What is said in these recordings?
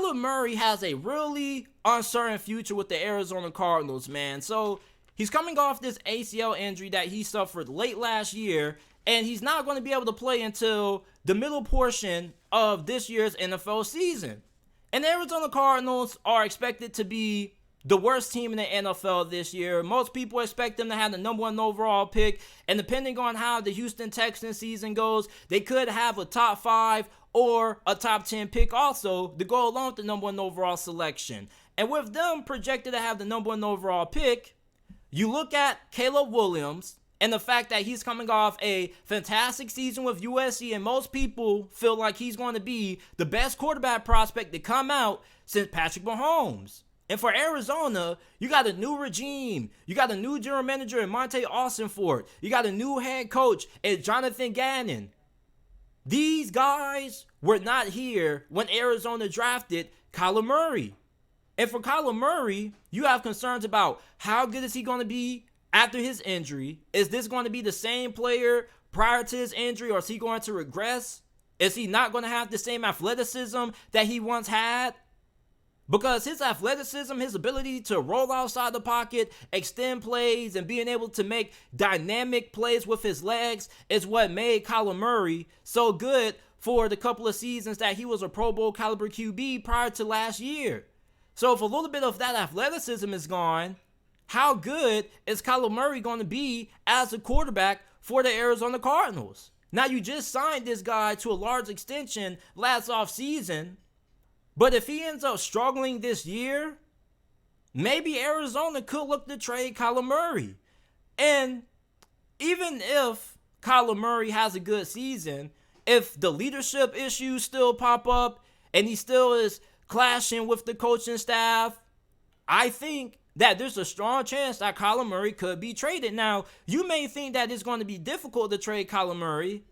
Kyler Murray has a really uncertain future with the Arizona Cardinals, man. So he's coming off this ACL injury that he suffered late last year, and he's not going to be able to play until the middle portion of this year's NFL season. And the Arizona Cardinals are expected to be the worst team in the NFL this year. Most people expect them to have the number 1 overall pick, and depending on how the Houston Texans season goes, they could have a top 5 or a top 10 pick also to go along with the number 1 overall selection. And with them projected to have the number 1 overall pick, you look at Caleb Williams and the fact that he's coming off a fantastic season with USC, and most people feel like he's going to be the best quarterback prospect to come out since Patrick Mahomes. And for Arizona, you got a new regime. You got a new general manager in Monte Austinford. You got a new head coach in Jonathan Gannon. These guys were not here when Arizona drafted Kyler Murray. And for Kyler Murray, you have concerns about how good is he going to be after his injury. Is this going to be the same player prior to his injury, or is he going to regress? Is he not going to have the same athleticism that he once had? Because his athleticism, his ability to roll outside the pocket, extend plays, and being able to make dynamic plays with his legs is what made Kyler Murray so good for the couple of seasons that he was a Pro Bowl caliber QB prior to last year. So if a little bit of that athleticism is gone, how good is Kyler Murray going to be as a quarterback for the Arizona Cardinals? Now, you just signed this guy to a large extension last offseason, but if he ends up struggling this year, maybe Arizona could look to trade Kyler Murray. And even if Kyler Murray has a good season, if the leadership issues still pop up and he still is clashing with the coaching staff, I think that there's a strong chance that Kyler Murray could be traded. Now, you may think that it's going to be difficult to trade Kyler Murray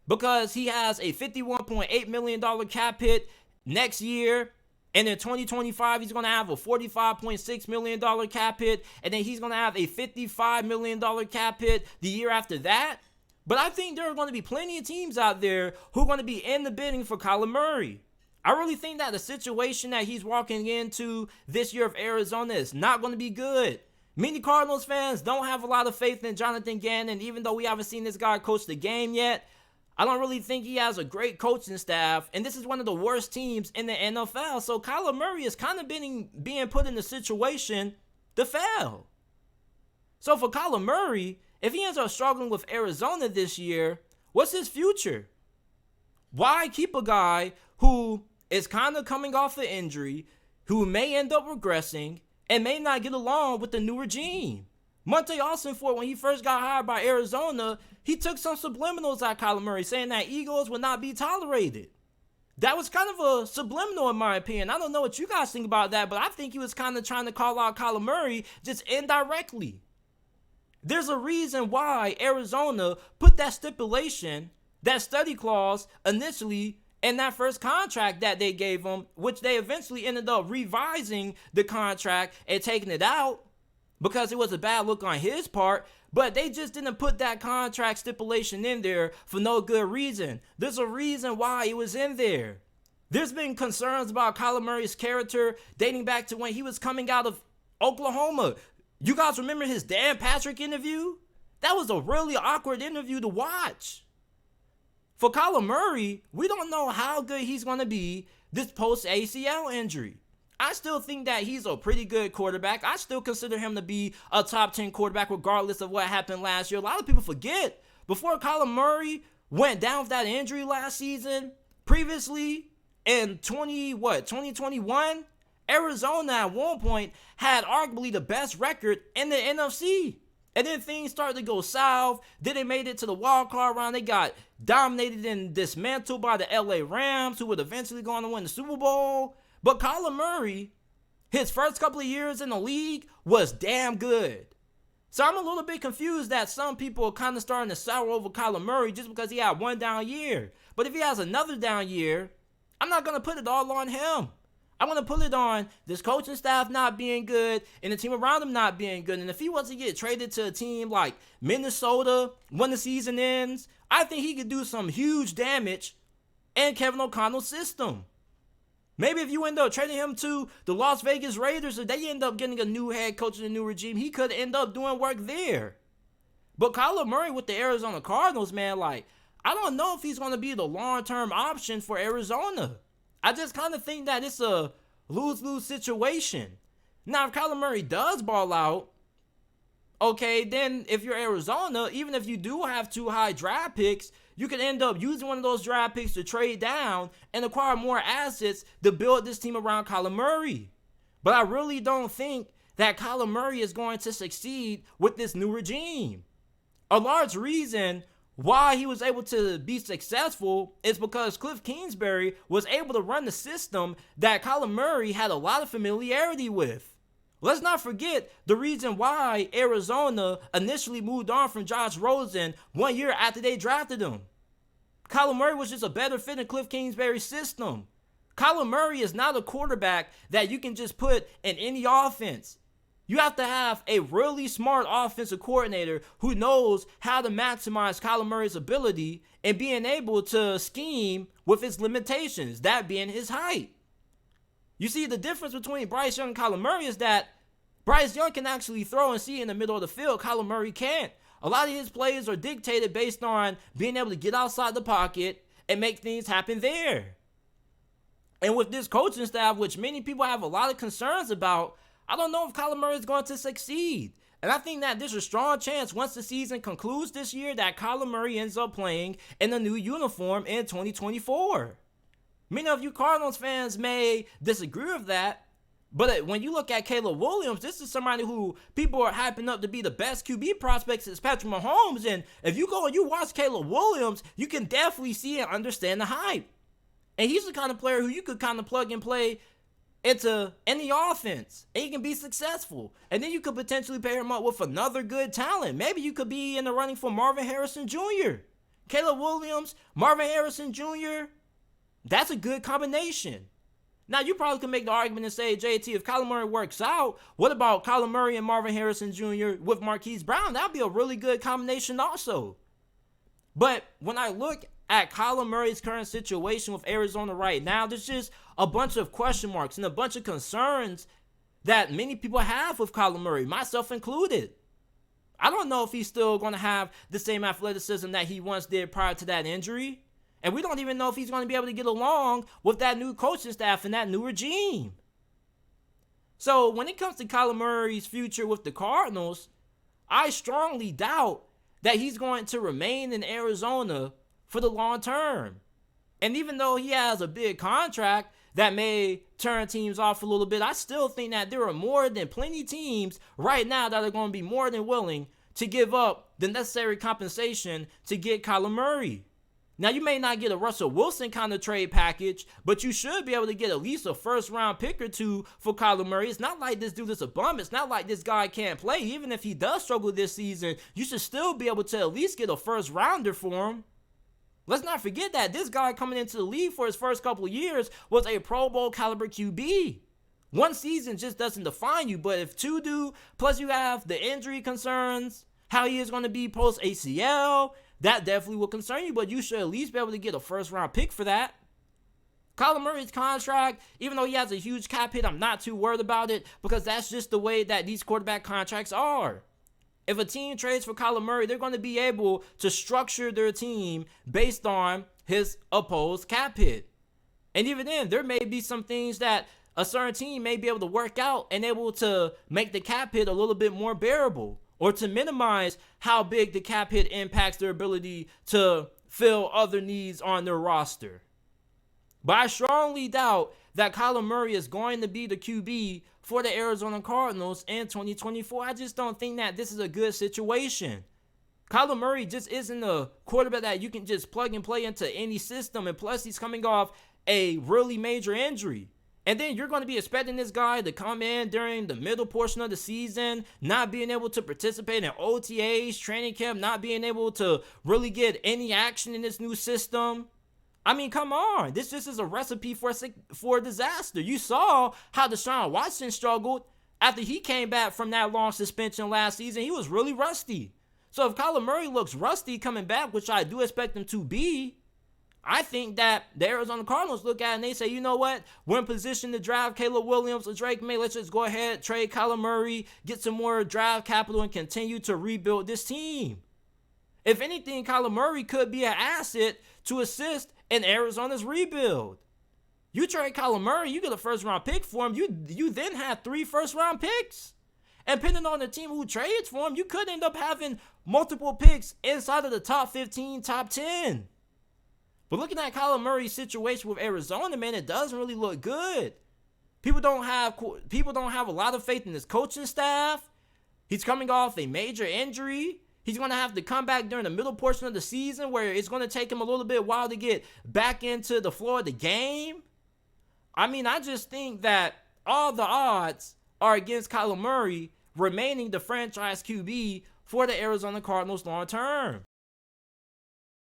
because he has a $51.8 million cap hit next year, and in 2025 he's going to have a $45.6 million cap hit, and then he's going to have a $55 million cap hit the year after that. But I think there are going to be plenty of teams out there who are going to be in the bidding for Kyler Murray. I really think that the situation that he's walking into this year of Arizona is not going to be good. Many Cardinals fans don't have a lot of faith in Jonathan Gannon, even though we haven't seen this guy coach the game yet. I don't really think he has a great coaching staff, and this is one of the worst teams in the NFL. So Kyler Murray is kind of being put in the situation to fail. So for Kyler Murray, if he ends up struggling with Arizona this year, what's his future? Why keep a guy who is kind of coming off an injury, who may end up regressing, and may not get along with the new regime? Monte Austinford, when he first got hired by Arizona, he took some subliminals at Kyler Murray, saying that egos would not be tolerated. That was kind of a subliminal in my opinion. I don't know what you guys think about that, but I think he was kind of trying to call out Kyler Murray just indirectly. There's a reason why Arizona put that stipulation, that study clause, initially in that first contract that they gave him, which they eventually ended up revising the contract and taking it out because it was a bad look on his part. But they just didn't put that contract stipulation in there for no good reason. There's a reason why it was in there. There's been concerns about Kyler Murray's character dating back to when he was coming out of Oklahoma. You guys remember his Dan Patrick interview? That was a really awkward interview to watch. For Kyler Murray, we don't know how good he's going to be this post-ACL injury. I still think that he's a pretty good quarterback. I still consider him to be a top 10 quarterback regardless of what happened last year. A lot of people forget, before Kyler Murray went down with that injury last season, previously in 2021, Arizona at one point had arguably the best record in the NFC. And then things started to go south. Then they made it to the wild card round. They got dominated and dismantled by the LA Rams, who would eventually go on to win the Super Bowl. But Kyler Murray, his first couple of years in the league was damn good. So I'm a little bit confused that some people are kind of starting to sour over Kyler Murray just because he had one down year. But if he has another down year, I'm not going to put it all on him. I'm going to put it on this coaching staff not being good and the team around him not being good. And if he was to get traded to a team like Minnesota when the season ends, I think he could do some huge damage in Kevin O'Connell's system. Maybe if you end up trading him to the Las Vegas Raiders, if they end up getting a new head coach and a new regime, he could end up doing work there. But Kyler Murray with the Arizona Cardinals, man, like, I don't know if he's going to be the long-term option for Arizona. I just kind of think that it's a lose-lose situation. Now, if Kyler Murray does ball out, okay, then if you're Arizona, even if you do have 2 high draft picks, you can end up using one of those draft picks to trade down and acquire more assets to build this team around Kyler Murray. But I really don't think that Kyler Murray is going to succeed with this new regime. A large reason why he was able to be successful is because Cliff Kingsbury was able to run the system that Kyler Murray had a lot of familiarity with. Let's not forget the reason why Arizona initially moved on from Josh Rosen 1 year after they drafted him. Kyler Murray was just a better fit in Cliff Kingsbury's system. Kyler Murray is not a quarterback that you can just put in any offense. You have to have a really smart offensive coordinator who knows how to maximize Kyler Murray's ability and being able to scheme with his limitations, that being his height. You see, the difference between Bryce Young and Kyler Murray is that Bryce Young can actually throw and see in the middle of the field. Kyler Murray can't. A lot of his plays are dictated based on being able to get outside the pocket and make things happen there. And with this coaching staff, which many people have a lot of concerns about, I don't know if Kyler Murray is going to succeed. And I think that there's a strong chance once the season concludes this year that Kyler Murray ends up playing in a new uniform in 2024. Many of you Cardinals fans may disagree with that, but when you look at Caleb Williams, this is somebody who people are hyping up to be the best QB prospect since Patrick Mahomes. And if you go and you watch Caleb Williams, you can definitely see and understand the hype. And he's the kind of player who you could kind of plug and play into any offense, and he can be successful. And then you could potentially pair him up with another good talent. Maybe you could be in the running for Marvin Harrison Jr. Caleb Williams, Marvin Harrison Jr., that's a good combination. Now, you probably can make the argument and say, JT, if Kyler Murray works out, what about Kyler Murray and Marvin Harrison Jr. with Marquise Brown? That would be a really good combination also. But when I look at Kyler Murray's current situation with Arizona right now, there's just a bunch of question marks and a bunch of concerns that many people have with Kyler Murray, myself included. I don't know if he's still going to have the same athleticism that he once did prior to that injury. And we don't even know if he's going to be able to get along with that new coaching staff and that new regime. So when it comes to Kyler Murray's future with the Cardinals, I strongly doubt that he's going to remain in Arizona for the long term. And even though he has a big contract that may turn teams off a little bit, I still think that there are more than plenty teams right now that are going to be more than willing to give up the necessary compensation to get Kyler Murray. Now, you may not get a Russell Wilson kind of trade package, but you should be able to get at least a first-round pick or two for Kyler Murray. It's not like this dude is a bum. It's not like this guy can't play. Even if he does struggle this season, you should still be able to at least get a first-rounder for him. Let's not forget that this guy coming into the league for his first couple of years was a Pro Bowl caliber QB. One season just doesn't define you, but if two do, plus you have the injury concerns, how he is going to be post-ACL, that definitely will concern you, but you should at least be able to get a first-round pick for that. Kyler Murray's contract, even though he has a huge cap hit, I'm not too worried about it because that's just the way that these quarterback contracts are. If a team trades for Kyler Murray, they're going to be able to structure their team based on his opposed cap hit. And even then, there may be some things that a certain team may be able to work out and able to make the cap hit a little bit more bearable, or to minimize how big the cap hit impacts their ability to fill other needs on their roster. But I strongly doubt that Kyler Murray is going to be the QB for the Arizona Cardinals in 2024. I just don't think that this is a good situation. Kyler Murray just isn't a quarterback that you can just plug and play into any system, and plus he's coming off a really major injury. And then you're going to be expecting this guy to come in during the middle portion of the season, not being able to participate in OTAs, training camp, not being able to really get any action in this new system. I mean, come on. This just is a recipe for disaster. You saw how Deshaun Watson struggled after he came back from that long suspension last season. He was really rusty. So if Kyler Murray looks rusty coming back, which I do expect him to be, I think that the Arizona Cardinals look at it and they say, you know what? We're in position to draft Caleb Williams or Drake May. Let's just go ahead, trade Kyler Murray, get some more draft capital, and continue to rebuild this team. If anything, Kyler Murray could be an asset to assist in Arizona's rebuild. You trade Kyler Murray, you get a first-round pick for him. You then have 3 first-round picks. And depending on the team who trades for him, you could end up having multiple picks inside of the top 15, top 10. But looking at Kyler Murray's situation with Arizona, man, it doesn't really look good. People don't have a lot of faith in his coaching staff. He's coming off a major injury. He's going to have to come back during the middle portion of the season where it's going to take him a little bit while to get back into the flow of the game. I mean, I just think that all the odds are against Kyler Murray remaining the franchise QB for the Arizona Cardinals long term.